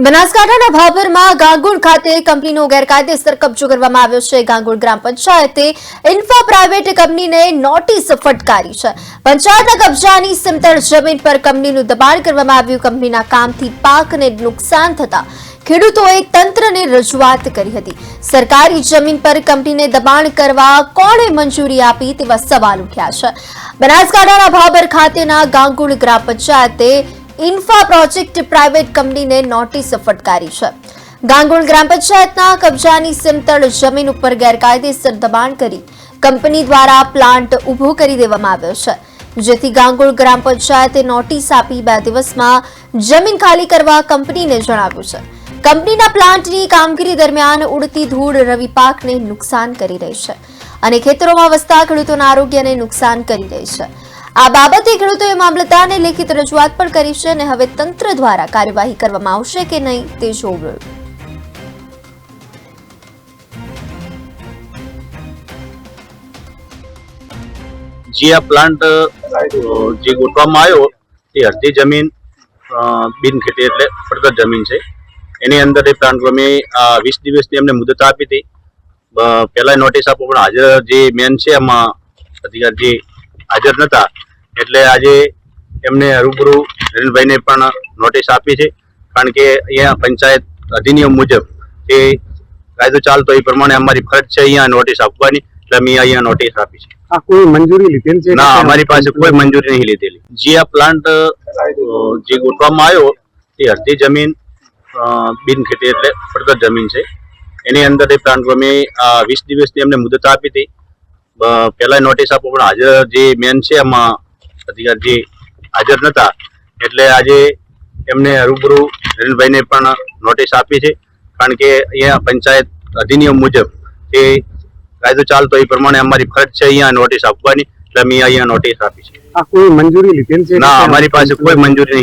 બનાસકાંઠાના ભાભરમાં ગાંગુણ ખાતે કંપનીનો ગેરકાયદેસર કબજો કરવામાં આવ્યો છે। ગાંગુણ ગ્રામ પંચાયતે ઇન્ફા પ્રાઇવેટ કંપનીને નોટિસ ફટકારી છે। પંચાયતના કબજાની સમતળ જમીન પર કંપનીનું દબાણ કરવામાં આવ્યું। કંપનીના કામથી પાકને નુકસાન થતા ખેડૂતોએ તંત્રને રજૂઆત કરી હતી। સરકારી જમીન પર કંપનીને દબાણ કરવા કોણે મંજૂરી આપી તેવા સવાલ ઉઠ્યા છે। બનાસકાંઠાના ભાભર ખાતેના ગાંગુણ ગ્રામ પંચાયતે ઇન્ફા પ્રોજેક્ટ પ્રાઇવેટ કંપનીને નોટિસ ફટકારી છે। ગાંગુણ ગ્રામ પંચાયતના કબજાની સમતળ જમીન ઉપર ગેરકાયદેસર દબાણ કરી કંપની દ્વારા પ્લાન્ટ ઊભો કરી દેવામાં આવ્યો છે, જેથી ગાંગુણ ગ્રામ પંચાયતે નોટિસ આપી 2 દિવસમાં જમીન ખાલી કરવા કંપનીને જણાવ્યું છે। કંપનીના પ્લાન્ટની કામગીરી દરમિયાન ઉડતી ધૂળ રવિ પાકને નુકસાન કરી રહી છે અને ખેતરોમાં વસતા ખેડૂતોના આરોગ્યને નુકસાન કરી રહી છે। આ બાબતે ખેડૂતોએ મામલતદારને લેખિત રજૂઆત પણ કરી છે અને હવે તંત્ર દ્વારા કાર્યવાહી કરવામાં આવશે કે નહીં તે જોવું રહ્યું। જે આ પ્લાન્ટ જે ગોઠવવામાં આવ્યો એ અડધી જમીન બિન ખેતી એટલે ફળદ્રુપ જમીન છે। એની અંદર એ પ્લાન્ટ અમે 20 દિવસની એમને મુદત આપી હતી। પહેલા નોટિસ આપો પણ હાજર જે મેન છે એમાં અધિકારી જે હાજર નતા, એટલે આજે એમને રૂબરૂ નરેનભાઈને પણ નોટિસ આપી છે। કારણ કે અહીંયા પંચાયત અધિનિયમ મુજબ એ કાયદો ચાલતો એ પ્રમાણે અમારી ફરજ છે અહીંયા નોટિસ આપવાની, એટલે અમે અહીંયા નોટિસ આપી છે। આ કોઈ મંજૂરી લીધેલ છે? ના, અમારી પાસે કોઈ મંજૂરી નહીં લીધેલી। જે આ પ્લાન્ટ જે ગોઠવવામાં આવ્યો એ અડધી જમીન બિન ખેતી એટલે ફળદ્રુપ જમીન છે। એની અંદર એ પ્લાન્ટ અમે 20 દિવસની એમને મુદત આપી હતી। પહેલા નોટિસ આપો પણ હાજર જે મેન છે એમાં અધિકારી જે હાજર નતા, એટલે આજે એમને રૂબરૂ નરેનભાઈને પણ નોટિસ આપી છે। કારણ કે અહીંયા પંચાયત અધિનિયમ મુજબ એ કાયદો ચાલતો એ પ્રમાણે અમારી ફરજ છે અહીંયા નોટિસ આપવાની, એટલે અમે અહીંયા નોટિસ આપી છે। આ કોઈ મંજૂરી લીધેલ છે? ના, અમારી પાસે કોઈ મંજૂરી નહીં।